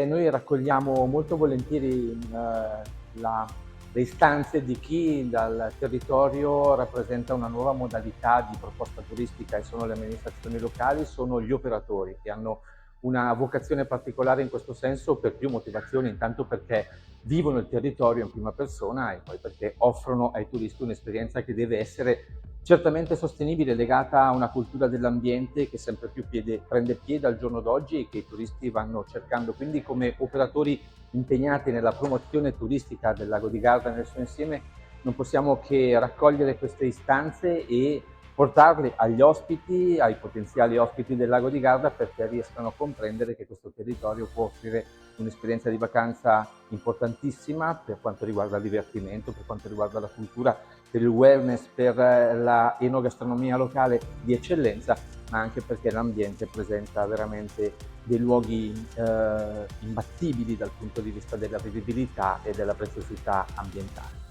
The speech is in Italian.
Noi raccogliamo molto volentieri le istanze di chi dal territorio rappresenta una nuova modalità di proposta turistica e sono le amministrazioni locali, sono gli operatori che hanno una vocazione particolare in questo senso per più motivazioni, intanto perché vivono il territorio in prima persona e poi perché offrono ai turisti un'esperienza che deve essere certamente sostenibile, legata a una cultura dell'ambiente che sempre più prende piede al giorno d'oggi e che i turisti vanno cercando. Quindi come operatori impegnati nella promozione turistica del Lago di Garda nel suo insieme non possiamo che raccogliere queste istanze e portarle agli ospiti, ai potenziali ospiti del Lago di Garda, perché riescano a comprendere che questo territorio può offrire un'esperienza di vacanza importantissima per quanto riguarda il divertimento, per quanto riguarda la cultura, per il wellness, per la enogastronomia locale di eccellenza, ma anche perché l'ambiente presenta veramente dei luoghi imbattibili dal punto di vista della vivibilità e della preziosità ambientale.